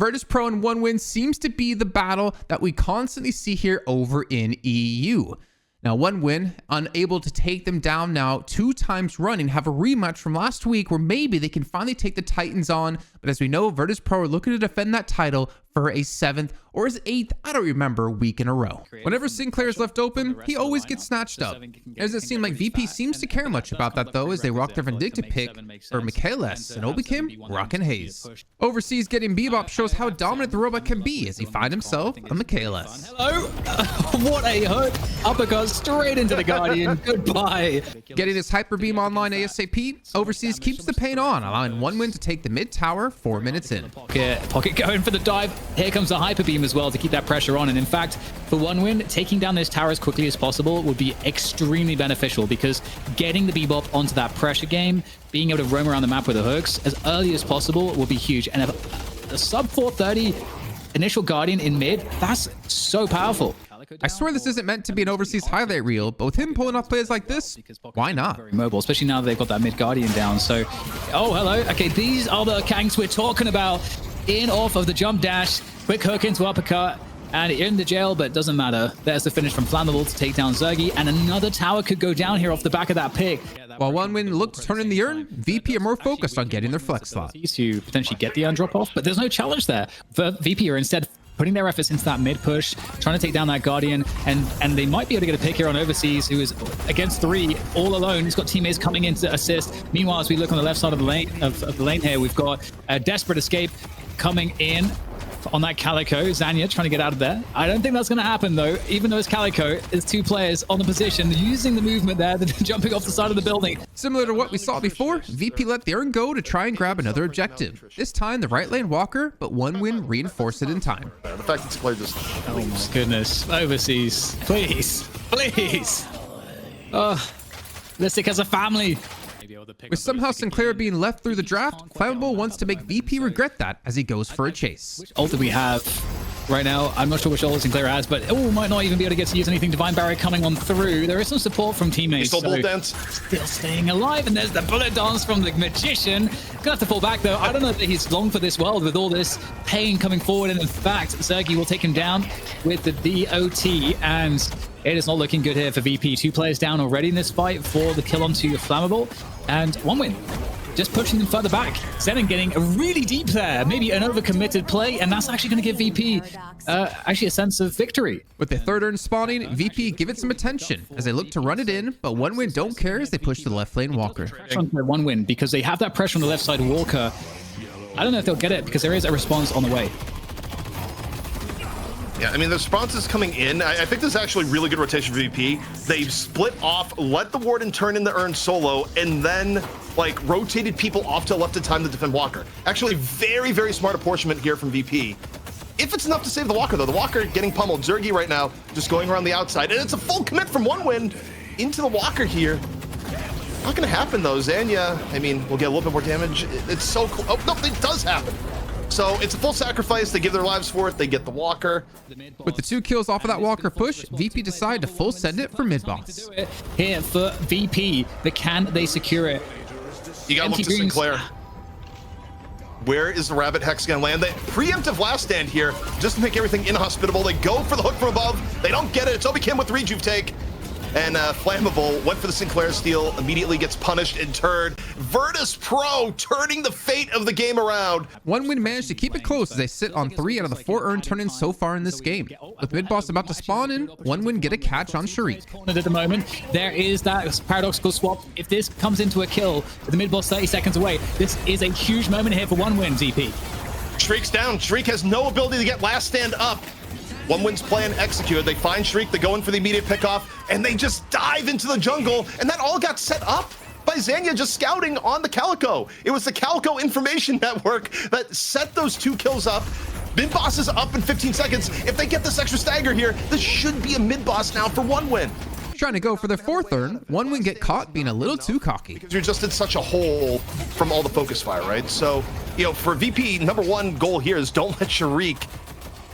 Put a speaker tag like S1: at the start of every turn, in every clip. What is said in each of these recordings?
S1: Virtus Pro and 1win seems to be the battle that we constantly see here over in EU. Now, 1win, unable to take them down now 2 times running, have a rematch from last week where maybe they can finally take the Titans on. But as we know, Virtus Pro are looking to defend that title for a 7th or his 8th, I don't remember, week in a row. Whenever Sinclair is left open, he always gets snatched up. It doesn't seem like VP seems to care much about that though, as they rock their Vindicta pick for Michaelis, and Obikim rocking Hayes. Overseas getting Bebop shows how dominant the robot can be as he finds himself a Michaelis.
S2: Hello. What a hook. Uppercut straight into the Guardian. Goodbye.
S1: Getting his Hyper Beam online ASAP, Overseas keeps the pain on, allowing 1win to take the mid tower 4 minutes in.
S2: Pocket going for the dive. Here comes the Hyper Beam as well to keep that pressure on. And in fact, for 1win, taking down this tower as quickly as possible would be extremely beneficial, because getting the Bebop onto that pressure game, being able to roam around the map with the hooks as early as possible will be huge. And a sub 430 initial Guardian in mid, that's so powerful.
S1: I swear this isn't meant to be an Overseas highlight reel, but with him pulling off plays like this, why not?
S2: Very mobile, especially now that they've got that mid Guardian down. So, oh, hello. Okay, these are the ganks we're talking about. In off of the jump dash, quick hook into uppercut, and in the jail, but it doesn't matter. There's the finish from Flammable to take down Zergy, and another tower could go down here off the back of that pick.
S1: While 1win looked to turn in the urn, VP are more focused on getting their flex slot.
S2: To potentially get the urn drop off, but there's no challenge there. VP are instead putting their efforts into that mid push, trying to take down that Guardian, and they might be able to get a pick here on Overseas, who is against 3 all alone. He's got teammates coming in to assist. Meanwhile, as we look on the left side of the lane here, we've got a desperate escape coming in on that Calico. Zanya trying to get out of there. I don't think that's going to happen though, even though it's Calico. It's 2 players on the position using the movement there, jumping off the side of the building.
S1: Similar to what we saw before, VP let the urn go to try and grab another objective. This time the right lane Walker, but 1win reinforced it in time.
S3: The fact that this player just...
S2: Oh my goodness. Overseas. Please. Please. Listic has a family.
S1: With somehow Sinclair being left through the draft, Flammable wants to make VP regret that as he goes for a chase.
S2: Which ult do we have right now? I'm not sure which ult Sinclair has, but might not even be able to get to use anything. Divine Barrier coming on through. There is some support from teammates.
S3: Still bullet dance.
S2: Still staying alive, and there's the bullet dance from the Magician. Gonna have to fall back though. I don't know if he's long for this world with all this pain coming forward, and in fact, Zergy will take him down with the DOT, and it is not looking good here for VP. 2 players down already in this fight for the kill onto Flammable, and 1win just pushing them further back. Zenon getting a really deep there, maybe an overcommitted play, and that's actually going to give VP actually a sense of victory.
S1: With the 3rd urn spawning, VP give it some attention as they look to run it in, but 1win don't care as they push to the left lane Walker.
S2: 1win, because they have that pressure on the left side Walker. I don't know if they'll get it, because there is a response on the way.
S3: Yeah, I mean, the response is coming in. I think this is actually really good rotation for VP. They've split off, let the Warden turn in the urn solo, and then, like, rotated people off to the left in time to defend Walker. Actually, very, very smart apportionment here from VP. If it's enough to save the Walker, though, the Walker getting pummeled. Zergy right now just going around the outside, and it's a full commit from 1win into the Walker here. Not going to happen, though. Zanya, I mean, we'll get a little bit more damage. It's so cool. Oh, no, it does happen. So it's a full sacrifice. They give their lives for it. They get the Walker.
S1: With the 2 kills off of that Walker push, VP decide to full send it for mid boss.
S2: Here for VP, but can they secure it?
S3: You gotta look to Sinclair. Where is the Rabbit Hex gonna land? They preemptive last stand here just to make everything inhospitable. They go for the hook from above. They don't get it. It's Obikim with rejuve take. And Flammable went for the Sinclair steal, immediately gets punished in turn. Virtus Pro turning the fate of the game around.
S1: 1win managed to keep it close as they sit on 3 out of the 4 urn turn-ins so far in this game. With mid boss about to spawn in, 1win get a catch on Sharik.
S2: Cornered at the moment. There is that paradoxical swap. If this comes into a kill with the mid boss 30 seconds away, this is a huge moment here for 1win, VP.
S3: Shriek's down. Shriek has no ability to get last stand up. 1win's plan executed. They find Shriek, they go in for the immediate pickoff, and they just dive into the jungle, and that all got set up by Zanya just scouting on the Calico. It was the Calico Information Network that set those 2 kills up. Mid-boss is up in 15 seconds. If they get this extra stagger here, this should be a mid-boss now for 1win.
S1: Trying to go for their 4th urn, 1win get caught being a little too cocky.
S3: Because you're just in such a hole from all the focus fire, right? So, you know, for VP, number 1 goal here is don't let Sharik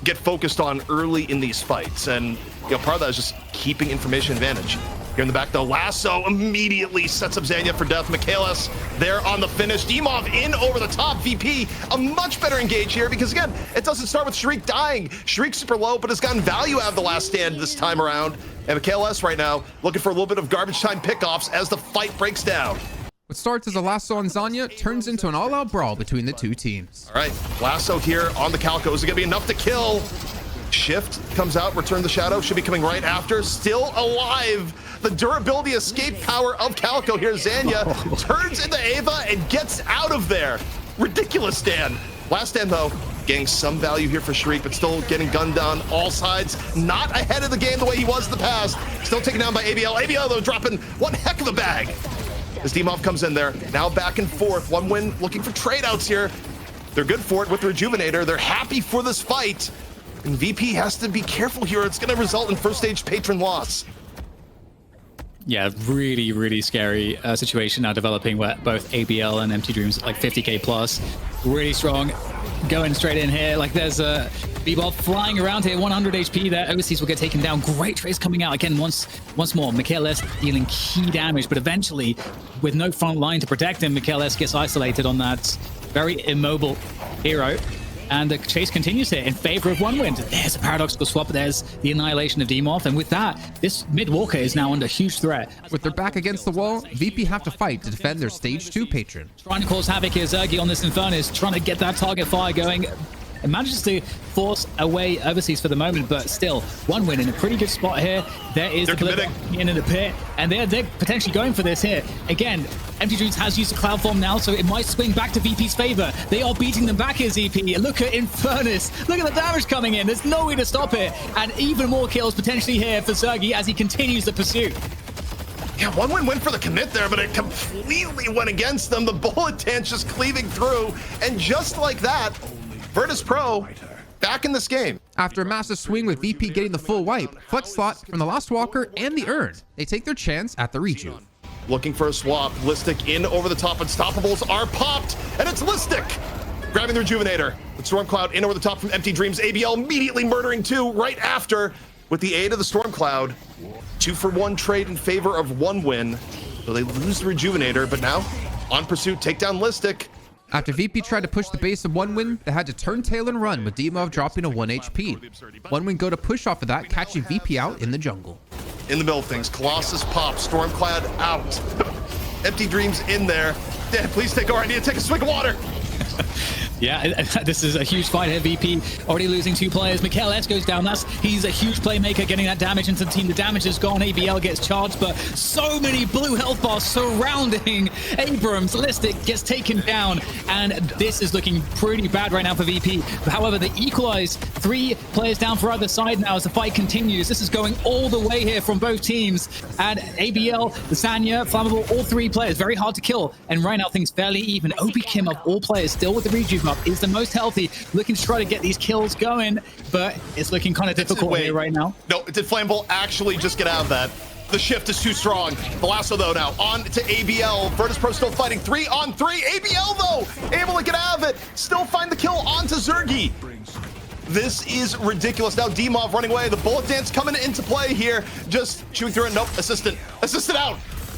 S3: get focused on early in these fights, and you know, part of that is just keeping information advantage. Here in the back, though, Lasso immediately sets up Zanya for death. Michaelis there on the finish. Dimov in over the top. VP, a much better engage here because, again, it doesn't start with Shriek dying. Shriek super low, but has gotten value out of the last stand this time around. And Michaelis right now looking for a little bit of garbage time pickoffs as the fight breaks down.
S1: What starts as a lasso on Zanya turns into an all-out brawl between the two teams.
S3: All right, Lasso here on the Calco. Is it going to be enough to kill? Shift comes out, Return the Shadow should be coming right after. Still alive. The durability escape power of Calico here. Zanya turns into Ava and gets out of there. Ridiculous stand. Last stand, though, getting some value here for Shriek, but still getting gunned down all sides. Not ahead of the game the way he was in the past. Still taken down by ABL. ABL, though, dropping one heck of a bag. As Dimov comes in there, now back and forth. One win looking for trade outs here. They're good for it with the Rejuvenator. They're happy for this fight. And VP has to be careful here. It's going to result in first stage patron loss.
S2: Yeah, really, really scary situation now developing where both ABL and Empty Dreams like 50k plus. Really strong. Going straight in here. Like there's a Bebop flying around here. 100 HP there. Overseas will get taken down. Great trades coming out. Again, once more. Michaelis dealing key damage, but eventually, with no front line to protect him, Michaelis gets isolated on that very immobile hero. And the chase continues here in favor of one win. There's a paradoxical swap. There's the annihilation of Dimov. And with that, this mid walker is now under huge threat.
S1: With their back against the wall, VP have to fight to defend their stage 2 patron.
S2: Trying to cause havoc here. Zergy on this Infernus, trying to get that target fire going. It manages to force away Overseas for the moment, but still, one win in a pretty good spot here. There is the in the pit, and they're potentially going for this here. Again, Empty Dreams has used the Cloud Form now, so it might swing back to VP's favor. They are beating them back here, ZP. Look at Infernus. Look at the damage coming in. There's no way to stop it. And even more kills potentially here for Zergy as he continues the pursuit.
S3: Yeah, one win for the commit there, but it completely went against them. The bullet dance just cleaving through, and just like that, Virtus Pro back in this game.
S1: After a massive swing with VP getting the full wipe, Flex Slot from the Last Walker and the Urn, they take their chance at the Reju.
S3: Looking for a swap. Listic in over the top. Unstoppables are popped, and it's Listic grabbing the Rejuvenator. With Stormcloud in over the top from Empty Dreams. ABL immediately murdering two right after with the aid of the Stormcloud. 2-for-1 trade in favor of one win. So they lose the Rejuvenator, but now on pursuit, take down Listic.
S1: After VP tried to push the base of one win, they had to turn tail and run with Dimov dropping a 1 HP. One win go to push off of that, catching VP out in the jungle.
S3: In the middle of things, Colossus pop, Stormcloud out. Empty Dreams in there. Dad, please take our idea, take a swig of water.
S2: Yeah, this is a huge fight here. VP already losing 2 players. Michaelis goes down. He's a huge playmaker, getting that damage into the team. The damage is gone. ABL gets charged, but so many blue health bars surrounding Abrams. Listic gets taken down, and this is looking pretty bad right now for VP. However, they equalize 3 players down for either side now as the fight continues. This is going all the way here from both teams. And ABL, the Sanya, Flammable, all 3 players, very hard to kill. And right now, things fairly even. Obi Kim of all players, still with the rejuve up, is the most healthy, looking to try to get these kills going, but it's looking kind of difficult here right now.
S3: No, did Flammable actually just get out of that? The shift is too strong. The lasso, though, now on to ABL. Virtus Pro still fighting 3-on-3. ABL, though, able to get out of it. Still find the kill onto Zergy. This is ridiculous. Now Dimov running away. The bullet dance coming into play here. Just chewing through it. Nope, assistant out.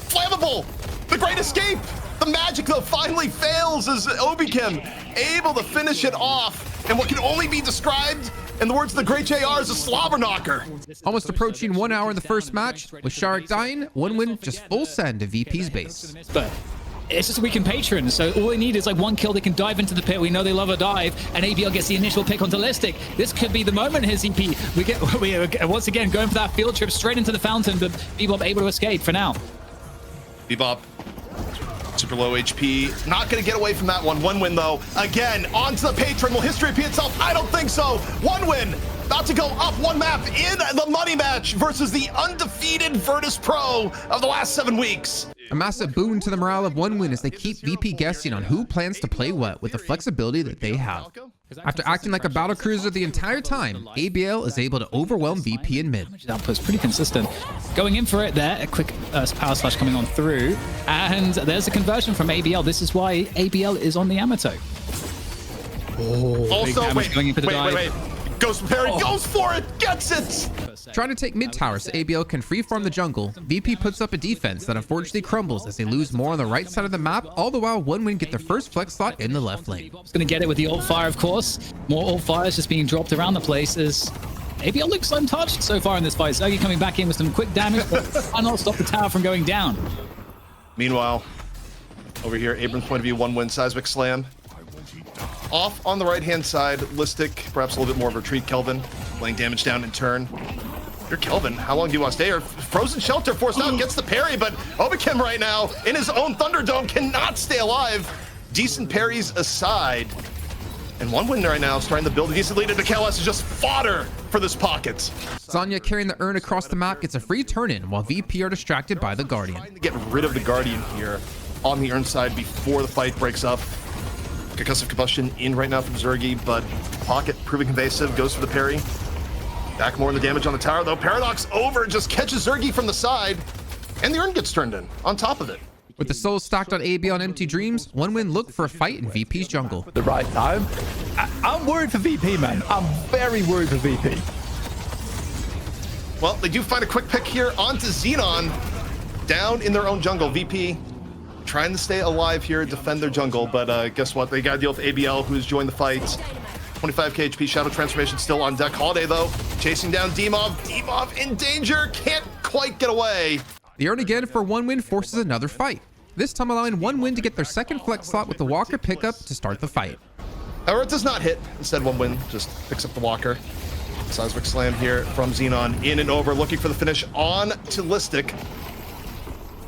S3: Flammable, the great escape. The magic, though, finally fails as Obikim able to finish it off. And what can only be described, in the words of the great JR, as a slobber knocker.
S1: Almost approaching 1 hour in the first match, with Sharik dying, one win just full send to VP's base.
S2: But it's just a weakened patron, so all they need is like 1 kill. They can dive into the pit. We know they love a dive, and ABL gets the initial pick onto Listic. This could be the moment here, ZP. We are once again going for that field trip straight into the fountain, but Bebop able to escape for now.
S3: Bebop, super low HP. Not going to get away from that one. One win, though. Again, onto the patron. Will history repeat itself? I don't think so. One win. About to go up 1 map in the money match versus the undefeated Virtus Pro of the last 7 weeks.
S1: A massive boon to the morale of one win as they keep VP guessing on who plans to play what with the flexibility that they have. After acting like a battle cruiser the entire time, ABL is able to overwhelm VP in mid.
S2: Output's pretty consistent. Going in for it there, a quick power slash coming on through, and there's a conversion from ABL. This is why ABL is on the Yamato.
S3: Oh, also, wait. Goes for parry, goes for it, gets it!
S1: Trying to take mid tower so ABL can freeform the jungle, VP puts up a defense that unfortunately crumbles as they lose more on the right side of the map, all the while OneWin get their first flex slot in the left lane.
S2: Going to get it with the ult fire, of course. More ult fires just being dropped around the place as ABL looks untouched so far in this fight. Zergy coming back in with some quick damage, but cannot stop the tower from going down.
S3: Meanwhile, over here, Abram's point of view, OneWin, Seismic Slam. Off on the right-hand side, Listic, perhaps a little bit more of a retreat. Kelvin laying damage down in turn. You're Kelvin. How long do you want to stay? Or Frozen Shelter forced out, gets the parry, but Obikim right now in his own Thunderdome cannot stay alive. Decent parries aside. And OneWin right now is starting to build a decent lead, and McKellis is just fodder for this pocket.
S1: Zanya carrying the urn across the map gets a free turn in while VP are distracted by the Guardian.
S3: Trying to get rid of the Guardian here on the urn side before the fight breaks up. Concussive Combustion in right now from Zergy, but Pocket proving invasive, goes for the parry. Back more in the damage on the tower, though. Paradox over, just catches Zergy from the side, and the urn gets turned in on top of it.
S1: With the souls stacked on ABL and Empty Dreams, OneWin look for a fight in VP's jungle.
S4: At the right time. I'm worried for VP, man. I'm very worried for VP.
S3: Well, they do find a quick pick here onto Xenon, down in their own jungle. VP trying to stay alive here, defend their jungle, but guess what? They got to deal with ABL, who's joined the fight. 25k HP, Shadow Transformation still on deck. Holiday, though, chasing down Demov. Demov in danger, can't quite get away.
S1: The urn again for OneWin forces another fight, this time allowing OneWin to get their second flex slot with the Walker pickup to start the fight.
S3: However, it does not hit. Instead, OneWin just picks up the Walker. Seismic Slam here from Xenon, in and over, looking for the finish on to Listic.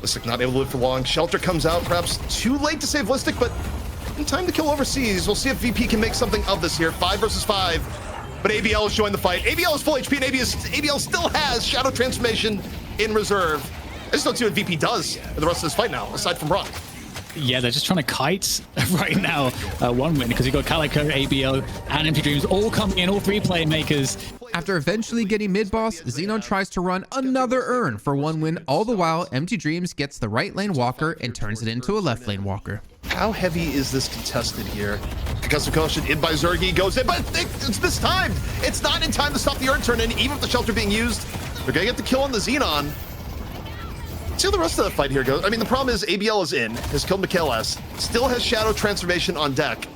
S3: Listic not able to live for long. Shelter comes out, perhaps too late to save Listic, but in time to kill overseas. We'll see if VP can make something of this here. 5 versus 5, but ABL has joined the fight. ABL is full HP, and ABL still has Shadow Transformation in reserve. I just don't see what VP does in the rest of this fight now, aside from Rock.
S2: Yeah, they're just trying to kite right now. OneWin, because you've got Calico, ABL, and Empty Dreams all coming in, all three playmakers.
S1: After eventually getting mid-boss, Xenon tries to run another urn for OneWin, all the while Empty Dreams gets the right lane Walker and turns it into a left lane Walker.
S3: How heavy is this contested here? Concussive Combustion in by Zergy, goes in, but it's mistimed. It's not in time to stop the urn turn, and even with the Shelter being used, they're gonna get the kill on the Xenon. See how the rest of the fight here goes. I mean, the problem is ABL is in, has killed McKellis, still has Shadow Transformation on deck.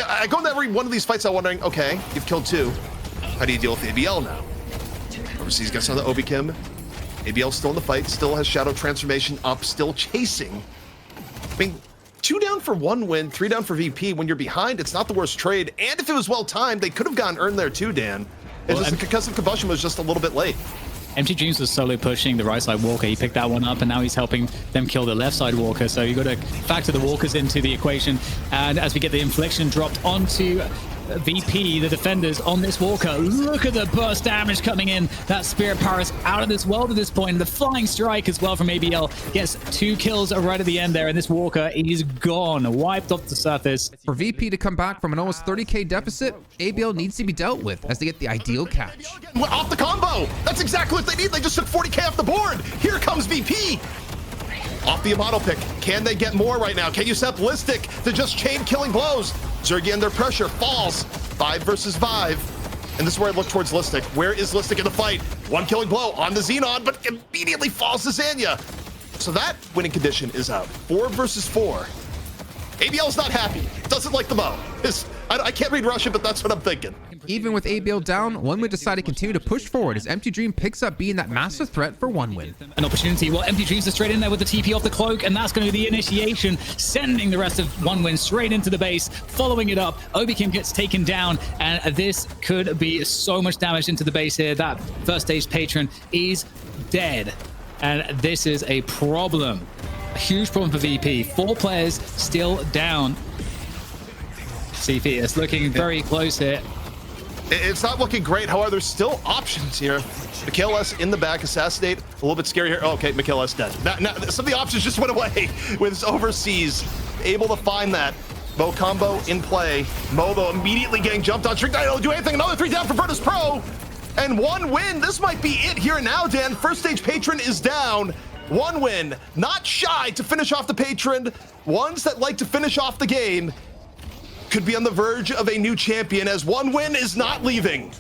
S3: I go into every one of these fights I'm wondering, okay, you've killed 2. How do you deal with ABL now? Overseas gets another Obikim. ABL still in the fight, still has Shadow Transformation up, still chasing. I mean, 2 down for OneWin, 3 down for VP. When you're behind, it's not the worst trade. And if it was well timed, they could have gotten earned there too, Dan. It's just the Concussive Combustion was just a little bit late.
S2: Empty Dreams was solo pushing the right side Walker. He picked that one up, and now he's helping them kill the left side Walker. So you've got to factor the Walkers into the equation. And as we get the infliction dropped onto VP, the defenders on this Walker, look at the burst damage coming in. That Spirit Paris out of this world at this point. The flying strike as well from ABL gets 2 kills right at the end there, and this Walker is gone, wiped off the surface.
S1: For VP to come back from an almost 30k deficit, ABL needs to be dealt with as they get the ideal catch.
S3: Off the combo! That's exactly what they need. They just took 40k off the board. Here comes VP. Off the Amato pick. Can they get more right now? Can you set Listic to just chain killing blows? Zergy under pressure falls. 5 versus 5. And this is where I look towards Listic. Where is Listic in the fight? 1 killing blow on the Xenon, but immediately falls to Zanya. So that winning condition is out. 4 versus 4. ABL's not happy. Doesn't like the bow. I can't read Russian, but that's what I'm thinking.
S1: Even with ABL down, OneWin decided to continue to push forward as Empty Dream picks up being that massive threat for OneWin.
S2: An opportunity. Well, Empty Dreams are straight in there with the TP off the cloak, and that's going to be the initiation, sending the rest of OneWin straight into the base, following it up. Obikim gets taken down, and this could be so much damage into the base here. That first stage patron is dead, and this is a problem. A huge problem for VP. 4 players still down. CP is looking very close here.
S3: It's not looking great. However, there's still options here. McKellis in the back, assassinate. A little bit scary here. Oh, okay, McKellis dead. Now, some of the options just went away with overseas. Able to find that. Mo combo in play. Mo, though, immediately getting jumped on. Trick don't do anything. Another 3 down for Virtus Pro. And OneWin. This might be it here and now, Dan. First stage patron is down. OneWin, not shy to finish off the patron. Ones that like to finish off the game could be on the verge of a new champion as OneWin is not leaving.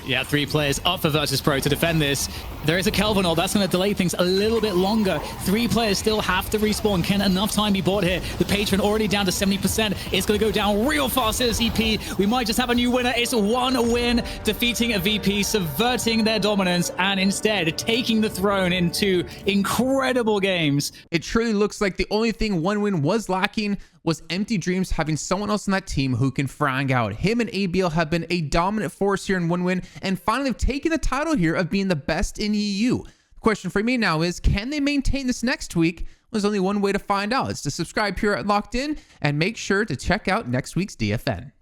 S2: Yeah, 3 players up for Virtus Pro to defend this. There is a Kelvin ult. That's going to delay things a little bit longer. 3 players still have to respawn. Can enough time be bought here? The Patron already down to 70%. It's going to go down real fast as EP. We might just have a new winner. It's 1 win, defeating a VP, subverting their dominance, and instead taking the throne into incredible games.
S1: It truly looks like the only thing 1win was lacking was Empty Dreams having someone else on that team who can frag out. Him and ABL have been a dominant force here in 1win and finally have taken the title here of being the best in EU. The question for me now is, can they maintain this next week? Well, there's only one way to find out. It's to subscribe here at Locked In and make sure to check out next week's DFN.